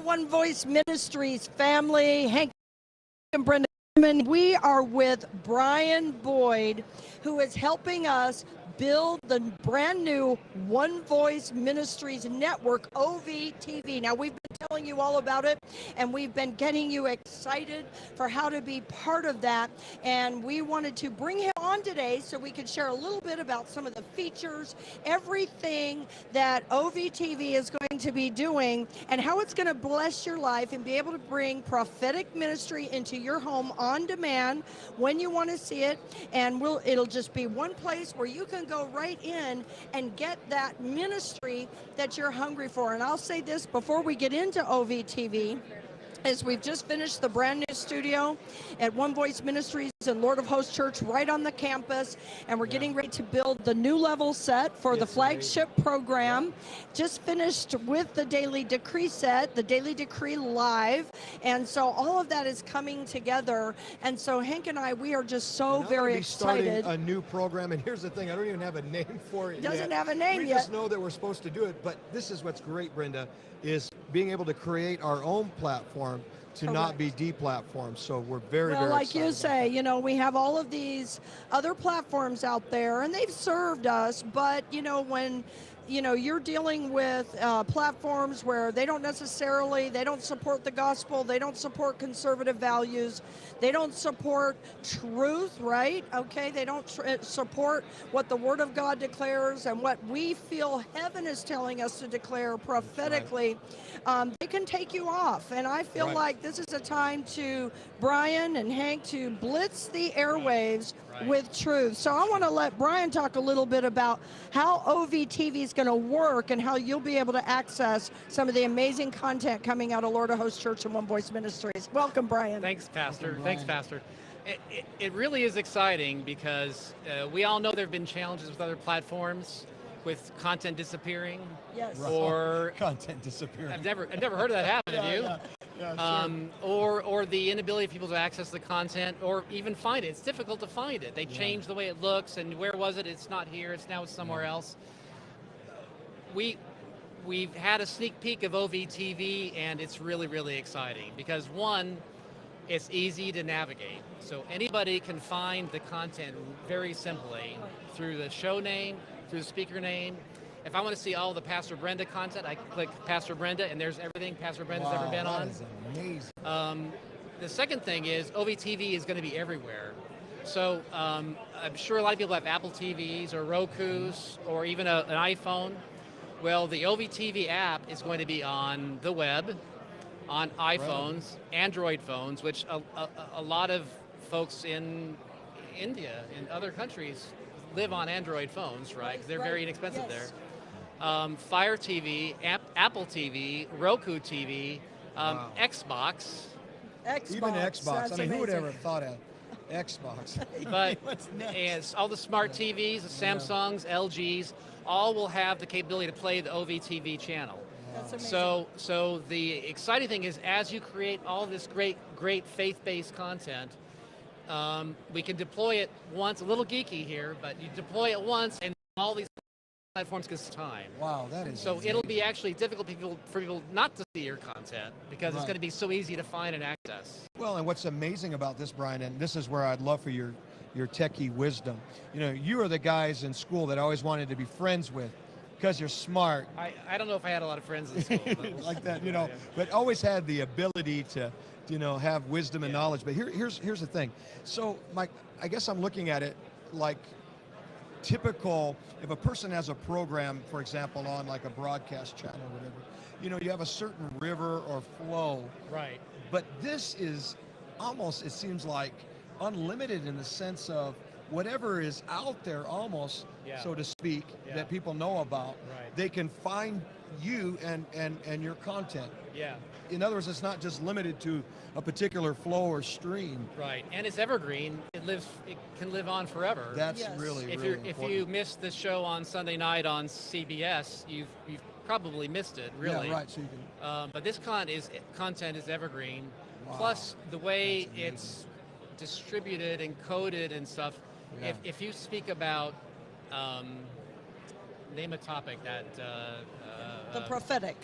One Voice Ministries family, Hank and Brenda. We are with Brian Boyd, who is helping us build the brand new One Voice Ministries network, OVTV. Now, we've been telling you all about it, and we've been getting you excited for how to be part of that. And we wanted to bring him on today so we could share a little bit about some of the features, everything that OVTV is going to be doing, and how it's going to bless your life and be able to bring prophetic ministry into your home on demand when you want to see it. And it'll just be one place where you can go right in and get that ministry that you're hungry for. And I'll say this before we get into OVTV, is we've just finished the brand new studio at One Voice Ministries and Lord of Hosts Church right on the campus, and we're getting ready to build the new level set for the flagship program. Just finished with the Daily Decree set, the Daily Decree Live, and so all of that is coming together. And so Hank and I, we are just so very excited. Starting a new program, and here's the thing, I don't even have a name for it Doesn't yet. have a name we yet. We just know that we're supposed to do it, but this is what's great, Brenda, is being able to create our own platform to not be deplatformed. So we're very, very like excited you say, you know, we have all of these other platforms out there, and they've served us, but you know, when you're dealing with platforms where they don't support the gospel, they don't support conservative values, they don't support truth, right? Okay, they don't support what the Word of God declares and what we feel heaven is telling us to declare prophetically. They can take you off, and I feel like this is a time to Brian and Hank to blitz the airwaves with truth. So I want to let Brian talk a little bit about how OVTV is going to work and how you'll be able to access some of the amazing content coming out of Lord of Hosts Church and One Voice Ministries. Welcome, Brian. Thanks, Pastor. Thanks, Pastor. It really is exciting because we all know there have been challenges with other platforms, with content disappearing. Yes. Or content disappearing. I've never heard of that happen. Have you? Yeah, sure. Or the inability of people to access the content or even find it. It's difficult to find it. They change the way it looks, and where was it? It's not here. It's now somewhere else. We've had a sneak peek of OVTV, and it's really, really exciting because one, it's easy to navigate. So anybody can find the content very simply through the show name, through the speaker name. If I want to see all the Pastor Brenda content, I click Pastor Brenda, and there's everything Pastor Brenda's ever been on. That is amazing. The second thing is OVTV is going to be everywhere. So I'm sure a lot of people have Apple TVs or Rokus or even an iPhone. Well, the OVTV app is going to be on the web, on iPhones, Android phones, which a lot of folks in India and other countries live on Android phones, right? Because they're very inexpensive there. Fire TV, Apple TV, Roku TV, Xbox. Even Xbox. I mean, who would ever have thought of Xbox? But and all the smart TVs, the Samsungs, LGs, all will have the capability to play the OVTV channel. That's amazing. So the exciting thing is, as you create all this great faith-based content, we can deploy it once. A little geeky here, but you deploy it once, and all these platforms get time. Wow, that is so amazing. It'll be actually difficult for people not to see your content because it's going to be so easy to find and access. Well, and what's amazing about this, Brian, and this is where I'd love for your techie wisdom. You know, you are the guys in school that I always wanted to be friends with because you're smart. I don't know if I had a lot of friends in school. like that, you know, but always had the ability to, you know, have wisdom and knowledge. But here's the thing. So, Mike, I guess I'm looking at it like typical, if a person has a program, for example, on like a broadcast channel or whatever, you know, you have a certain river or flow. Right. But this is almost, it seems like, unlimited in the sense of whatever is out there almost, so to speak, that people know about, they can find you and your content. Yeah. In other words, it's not just limited to a particular flow or stream. Right, and it's evergreen. It can live on forever. That's really important. If you missed the show on Sunday night on CBS, you've probably missed it, really. Yeah, right. So you can. But this content is evergreen. Wow. Plus, the way it's distributed and coded and stuff. Yeah. If you speak about name a topic that The prophetic.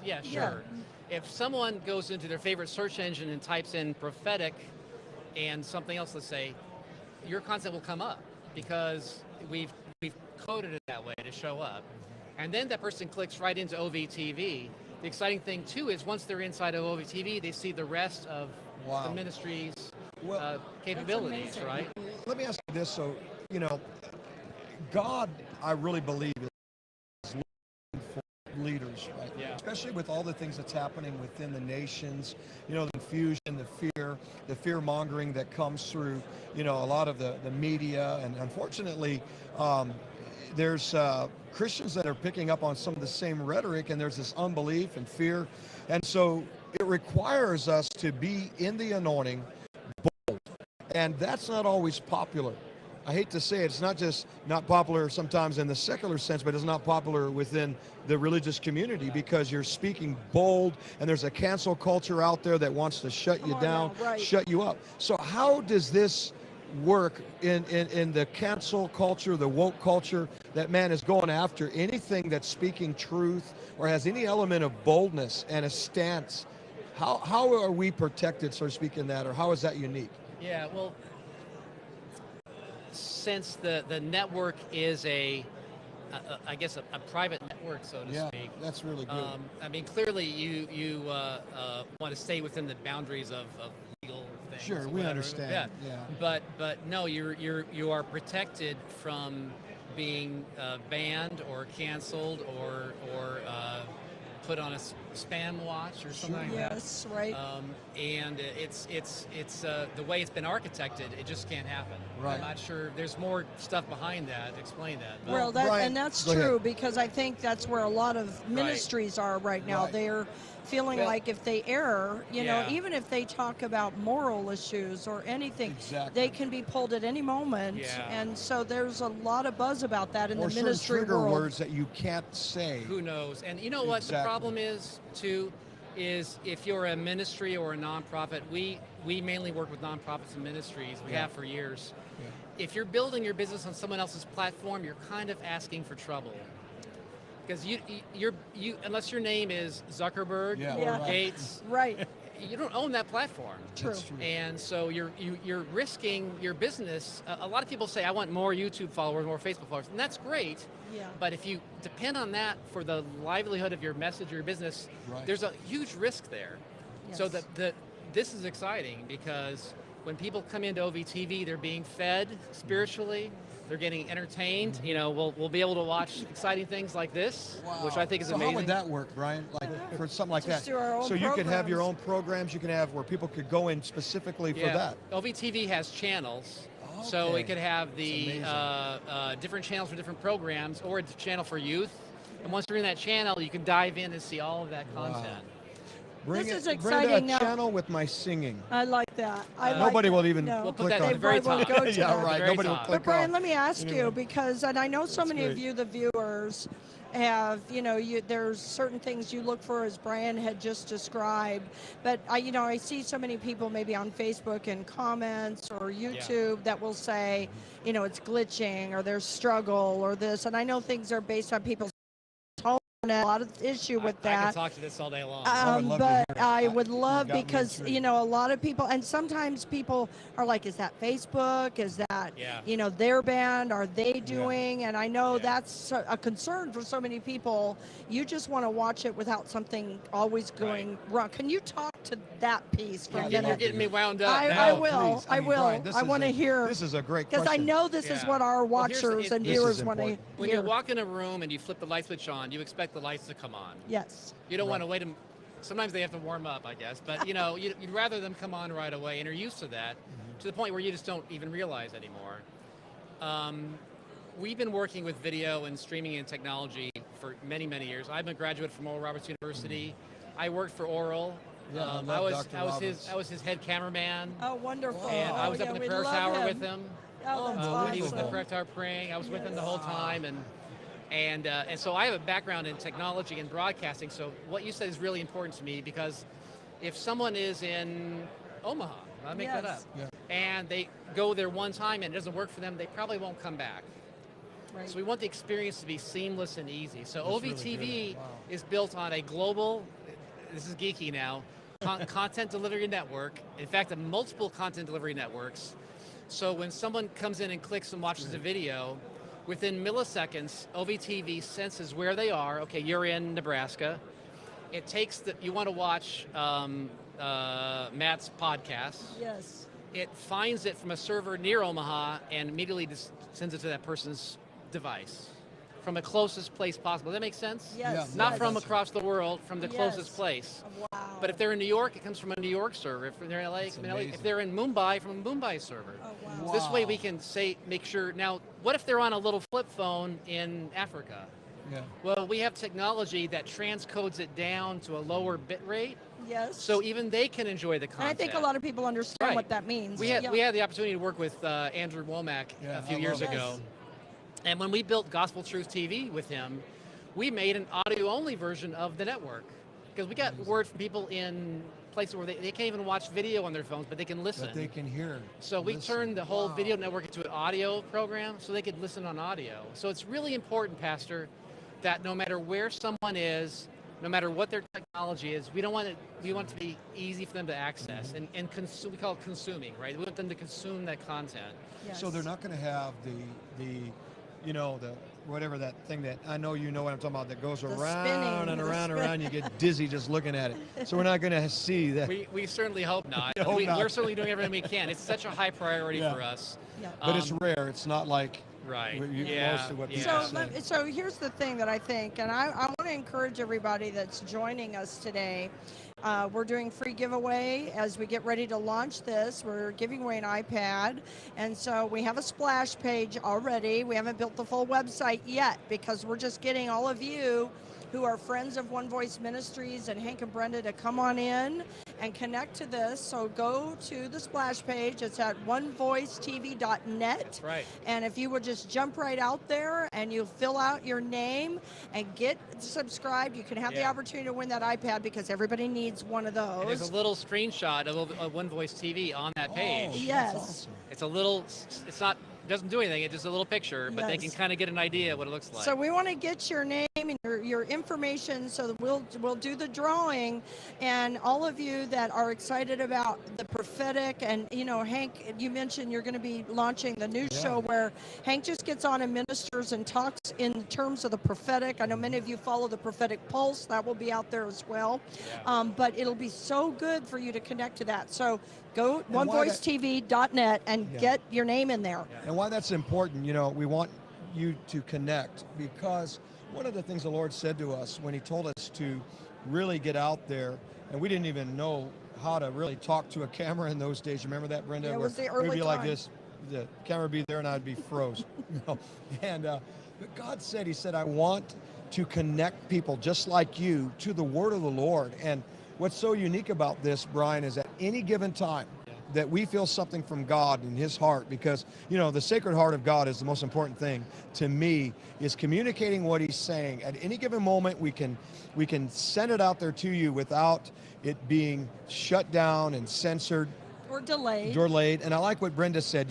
Yeah, sure. If someone goes into their favorite search engine and types in prophetic and something else, let's say, your content will come up because we've coded it that way to show up. And then that person clicks right into OVTV. The exciting thing too is once they're inside of OVTV, they see the rest of the ministry's capabilities, right? Let me ask you this. So, God, I really believe, is looking for leaders, right? Yeah. Especially with all the things that's happening within the nations, the confusion, the fear mongering that comes through, a lot of the media. And unfortunately, there's Christians that are picking up on some of the same rhetoric, and there's this unbelief and fear. And so it requires us to be in the anointing, bold. And that's not always popular. I hate to say it, it's not just not popular sometimes in the secular sense, but it's not popular within the religious community because you're speaking bold and there's a cancel culture out there that wants to shut you down, shut you up. So how does this work in the cancel culture, the woke culture, that man is going after anything that's speaking truth or has any element of boldness and a stance? How are we protected, so to speak, in that, or how is that unique? Yeah, well, since the network is I guess a private network, so to speak. That's really good. I mean, clearly you want to stay within the boundaries of legal things. Sure, we understand. Yeah. But no, you are protected from being banned or canceled or put on a spam watch or something like that. Yes, right. And it's the way it's been architected, it just can't happen. Right. I'm not sure. There's more stuff behind that. Explain that. Well, Brian, that's go true ahead. because I think that's where a lot of ministries are right now. Right. They're feeling like if they err, even if they talk about moral issues or anything, they can be pulled at any moment. Yeah. And so there's a lot of buzz about that in or the ministry trigger world. words that you can't say. Who knows? And you know what the problem is too, is if you're a ministry or a nonprofit, we mainly work with nonprofits and ministries. We have for years. Yeah. If you're building your business on someone else's platform, you're kind of asking for trouble. Because you unless your name is Zuckerberg or Gates, you don't own that platform. True. And so you're risking your business. A lot of people say, I want more YouTube followers, more Facebook followers, and that's great. Yeah. But if you depend on that for the livelihood of your message or your business, there's a huge risk there. Yes. So this is exciting because when people come into OVTV, they're being fed spiritually. They're getting entertained. We'll be able to watch exciting things like this, which I think is amazing. How would that work, Brian? Like for something like Just that? Do our own so you could have your own programs. You can have where people could go in specifically for that. OVTV has channels. Okay. So it could have the different channels for different programs, or a channel for youth. And once you're in that channel, you can dive in and see all of that content. Bring this is Bring exciting. a channel with my singing. I like that. Nobody will even We'll put click that on at the very top. Yeah, right. Nobody will click But Brian, on. let me ask you, because, and I know so many of you, the viewers, have, there's certain things you look for, as Brian had just described, but I see so many people maybe on Facebook and comments or YouTube that will say, it's glitching or there's struggle or this, and I know things are based on people's a lot of issue with that. I can talk to this all day long. I would love because a lot of people, and sometimes people are like, is that Facebook? Is that their band? Are they doing? And I know that's a concern for so many people. You just want to watch it without something always going wrong. Can you talk to that piece for a minute? You're getting me wound up. I will. Brian, I want to hear. This is a great question. Because I know this is what our watchers and viewers want to hear. When you walk in a room and you flip the light switch on, you expect the lights to come on. Yes. You don't want to wait them. Sometimes they have to warm up, I guess. But you'd rather them come on right away, and you're used to that, to the point where you just don't even realize anymore. We've been working with video and streaming and technology for many, many years. I'm a graduate from Oral Roberts University. I worked for Oral. I was his head cameraman. Oh, wonderful! And I was up in the prayer tower with him. Oh, that's awesome. When he was in the prayer tower praying, I was with him the whole time, and so I have a background in technology and broadcasting. So what you said is really important to me, because if someone is in Omaha, I'll make that up, and they go there one time and it doesn't work for them, they probably won't come back. Right. So we want the experience to be seamless and easy. So That's really OVTV good. Wow. is built on a global, this is geeky now, content delivery network. In fact, multiple content delivery networks. So when someone comes in and clicks and watches a video, within milliseconds, OVTV senses where they are. Okay, you're in Nebraska. It takes you want to watch Matt's podcast. Yes. It finds it from a server near Omaha and immediately just sends it to that person's device from the closest place possible. Does that make sense? Yes. Not yes. from across the world, from the Yes. closest place. Wow. But if they're in New York, it comes from a New York server. If they're in LA, That's from LA. If amazing. they're in Mumbai, from a Mumbai server. Oh, wow. This way we can make sure. Now, what if they're on a little flip phone in Africa? Yeah. Well, we have technology that transcodes it down to a lower bit rate, Yes. so even they can enjoy the and content. I think a lot of people understand Right. what that means. We had the opportunity to work with Andrew Womack Yeah, a few I years love ago, Yes. and when we built Gospel Truth TV with him, we made an audio-only version of the network because we got word from people in places where they can't even watch video on their phones, but they can listen. That they can hear. So we listen. turned the whole Wow. video network into an audio program so they could listen on audio. So it's really important, Pastor, that no matter where someone is, no matter what their technology is, we want it to be easy for them to access and consume. We call it consuming, right? We want them to consume that content. Yes. So they're not going to have the whatever that thing that I know you know what I'm talking about that goes around spinning, and the around and spin. around. You get dizzy just looking at it. So we're not going to see that. We certainly hope not. Hope not. We're certainly doing everything we can. It's such a high priority Yeah. for us. Yeah. But it's Um, rare. It's not like Right. most of what people So, say. so here's the thing that I think, and I want to encourage everybody that's joining us today. We're doing free giveaway as we get ready to launch this. We're giving away an iPad, and so we have a splash page already. We haven't built the full website yet because we're just getting all of you who are friends of One Voice Ministries and Hank and Brenda to come on in and connect to this. So go to the splash page. It's at onevoicetv.net. That's right. And if you would just jump right out there and you fill out your name and get subscribed, you can have the Yeah. opportunity to win that iPad because everybody needs one of And there's those. a little screenshot of One Voice TV on that page. Oh, Yes. that's awesome. It's a little. It's not. Doesn't do anything. It's just a little picture, but they can Yes. kind of get an idea what it looks like. So we want to get your name and your information so that we'll do the drawing, and all of you that are excited about the prophetic, and Hank, you mentioned you're going to be launching the new show where Hank just gets on and ministers and talks in terms of the prophetic. I know many of you follow the Prophetic Pulse. That will be out there as well. But it'll be so good for you to connect to that. So go why onevoicetv.net and Yeah. get your name in there. And why that's important, we want you to connect because one of the things the Lord said to us when he told us to really get out there, and we didn't even know how to really talk to a camera in those days. You remember that, Brenda? Yeah, it Where was the early we'd be like time. this, the camera would be there and I'd be froze. And but God said, he said, I want to connect people just like you to the word of the Lord. And what's so unique about this, Brian, is at any given time that we feel something from God in his heart, because the sacred heart of God is the most important thing to me, is communicating what he's saying. At any given moment we can send it out there to you without it being shut down and censored Or delayed. And I like what Brenda said,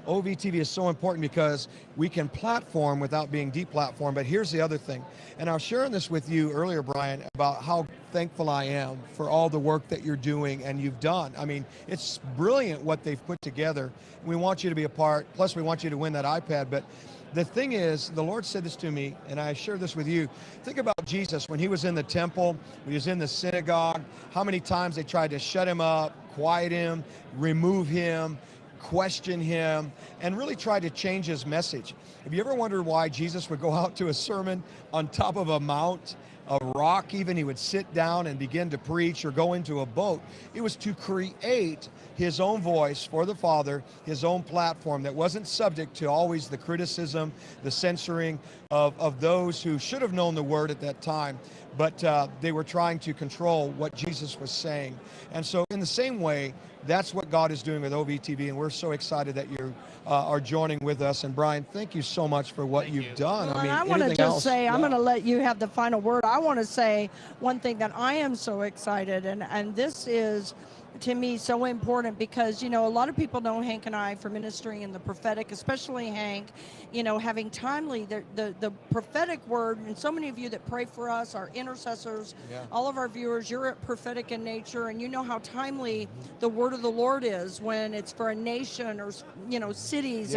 OVTV is so important because we can platform without being deplatformed. But here's the other thing, and I was sharing this with you earlier, Brian, about how thankful I am for all the work that you're doing and you've done. I mean, it's brilliant what they've put together. We want you to be a part, plus we want you to win that iPad. But the thing is, the Lord said this to me, and I share this with you. Think about Jesus when he was in the temple, when he was in the synagogue, how many times they tried to shut him up, quiet him, remove him, question him, and really try to change his message. Have you ever wondered why Jesus would go out to a sermon on top of a mount, a rock even? He would sit down and begin to preach or go into a boat. It was to create his own voice for the Father, his own platform that wasn't subject to always the criticism, the censoring of those who should have known the word at that time, but they were trying to control what Jesus was saying. And so in the same way, that's what God is doing with OVTV, and we're so excited that you are joining with us. And Brian, thank you so much for what Thank you've you. done. Well, I mean, and I want to anything just else? say, I'm Yeah. going to let you have the final word. I want to say one thing that I am so excited, and this is to me so important because, you know, a lot of people know Hank and I for ministering in the prophetic, especially Hank, you know, having timely the prophetic word, and so many of you that pray for us, our intercessors, all of our viewers, you're prophetic in nature, and you know how timely the word of the Lord is when it's for a nation or, you know, cities.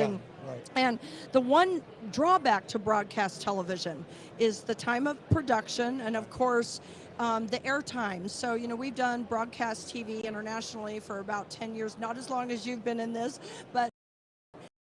And the one drawback to broadcast television is the time of production and, of course, the airtime. So, you know, we've done broadcast TV internationally for about 10 years, not as long as you've been in this, but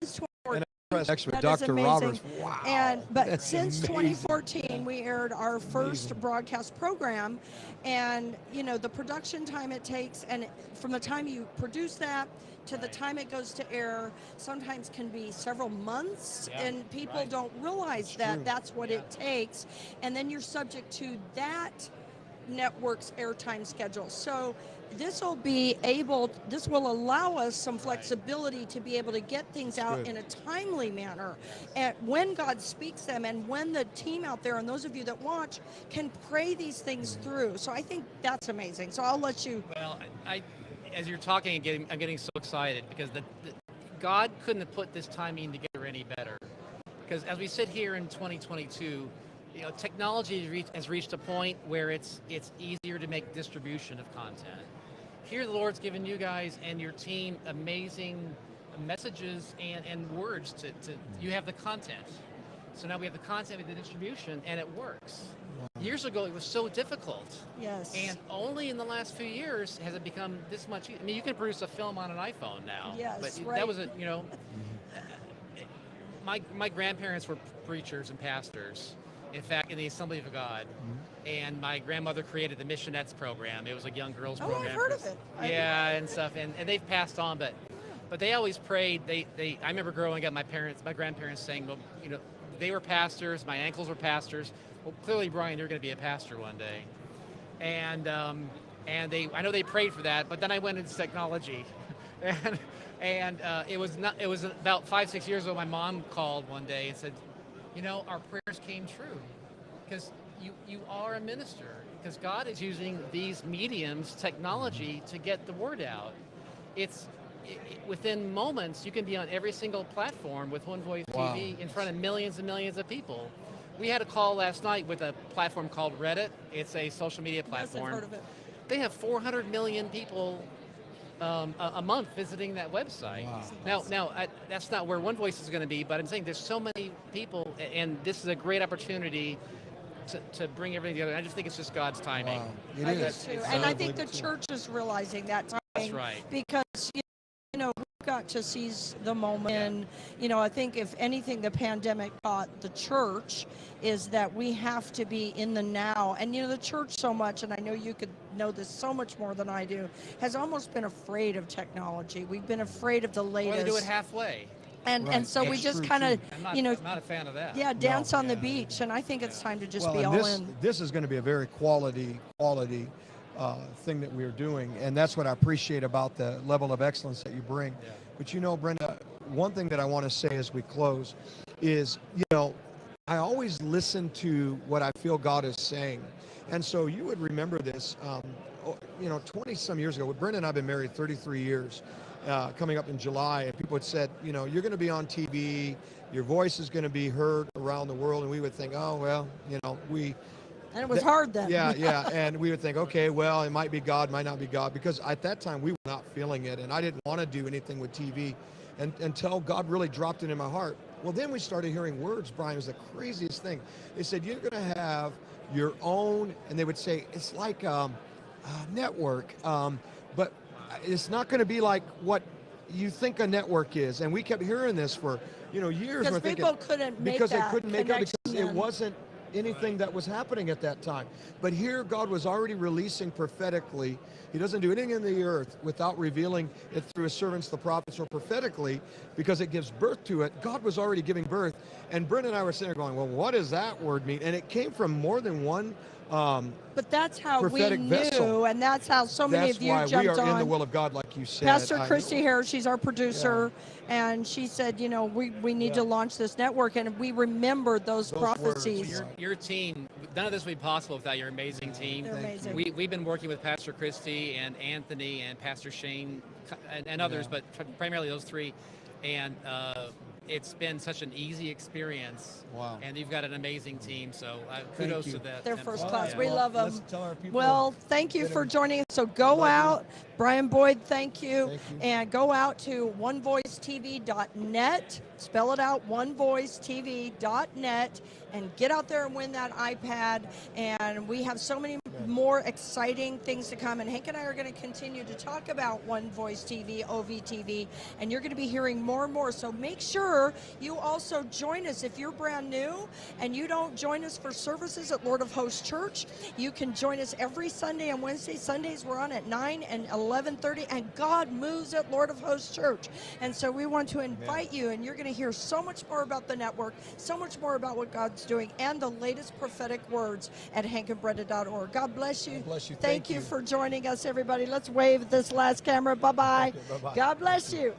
since 2014, that Dr. is amazing. Roberts, wow. But since 2014, we aired our first broadcast program, and, you know, the production time it takes, and from the time you produce that to the time it goes to air, sometimes can be several months, and people don't realize that's what it takes. And then you're subject to that network's airtime schedule. So this will allow us some flexibility to be able to get things out in a timely manner, and when God speaks them, and when the team out there and those of you that watch can pray these things through. So I think that's amazing. So I'll let you. Well, I as you're talking, I'm getting so excited because God couldn't have put this timing together any better. Because as we sit here in 2022, you know, technology has reached a point where it's easier to make distribution of content. Here, the Lord's given you guys and your team amazing messages and words to you have the content. So now we have the content with the distribution, and it works. Years ago, it was so difficult. Yes. And only in the last few years has it become this much. I mean, you can produce a film on an iPhone now. Yes, but that was you know, my grandparents were preachers and pastors. In fact, in the Assembly of God, and my grandmother created the Missionettes program. It was a young girls program. Oh, I've heard of it. And stuff, and they've passed on, but they always prayed. I remember growing up, my grandparents saying, well, you know, they were pastors, my uncles were pastors. Well, clearly, Brian, you're going to be a pastor one day. And I know they prayed for that, but then I went into technology, and it was about 5-6 years ago. My mom called one day and said, you know, our prayers came true, because you are a minister, because God is using these mediums, technology, to get the word out. Within moments, you can be on every single platform with One Voice TV in front of millions and millions of people. We had a call last night with a platform called Reddit. It's a social media platform. Yes, I've heard of it. They have 400 million people a month visiting that website. Wow. Now that's not where One Voice is going to be, but I'm saying there's so many people, and this is a great opportunity to bring everything together. I just think it's just God's timing. Wow. I do too. And I think the church is realizing that timing. That's right. Because, you know, we've got to seize the moment. And, you know, I think if anything the pandemic taught the church is that we have to be in the now. And, you know, the church so much, and I know you could know this so much more than I do, has almost been afraid of technology. We've been afraid of the latest. Or they do it halfway. And so we just kind of, you know, I'm not a fan of that. Yeah, dance on the beach, and I think it's time to just be all in. This is going to be a very quality thing that we're doing, and that's what I appreciate about the level of excellence that you bring. Yeah. But you know, Brenda, one thing that I want to say as we close is, you know, I always listen to what I feel God is saying, and so you would remember this, you know, 20 some years ago. Brenda and I have been married 33 years. Coming up in July, and people had said, you know, you're going to be on TV, your voice is going to be heard around the world, and we would think, oh, well, you know, and it was hard then. Yeah, and we would think, okay, well, it might be God, might not be God, because at that time we were not feeling it, and I didn't want to do anything with TV until God really dropped it in my heart. Well, then we started hearing words, Brian. It was the craziest thing. They said, you're going to have your own, and they would say, it's like a network, but it's not going to be like what you think a network is. And we kept hearing this for, you know, years. Because people couldn't make that because they couldn't make it, because then. it wasn't anything that was happening at that time. But here God was already releasing prophetically. He doesn't do anything in the earth without revealing it through his servants, the prophets, or prophetically, because it gives birth to it. God was already giving birth. And Brent and I were sitting there going, well, what does that word mean? And it came from more than one But that's how we prophetic knew, vessel. and that's how so many That's of you why we jumped are on. in the will of God, like you said. Pastor Christy Harris, she's our producer, and she said, you know, we need to launch this network, and we remembered those prophecies. words. Your team, none of this would be possible without your amazing team. They're amazing. We've been working with Pastor Christy and Anthony and Pastor Shane and others, but primarily those three. And it's been such an easy experience. Wow. And you've got an amazing team, so kudos to that. They're first All class. right. We love them. Let's tell our people. Well, thank you for joining us. So go out, Brian Boyd, thank you. Thank you. And go out to onevoicetv.net, spell it out, onevoicetv.net, and get out there and win that iPad. And we have so many more exciting things to come. And Hank and I are going to continue to talk about One Voice TV, OVTV, and you're going to be hearing more and more. So make sure you also join us. If you're brand new and you don't join us for services at Lord of Hosts Church, you can join us every Sunday and Wednesday. Sundays we're on at 9 and 11:30, and God moves at Lord of Hosts Church. And so we want to invite you, and you're going to hear so much more about the network, so much more about what God's doing, and the latest prophetic words at hankandbrenda.org. God bless you. God bless you. Thank you for joining us, everybody. Let's wave at this last camera. Bye-bye. Okay, bye-bye. God bless you.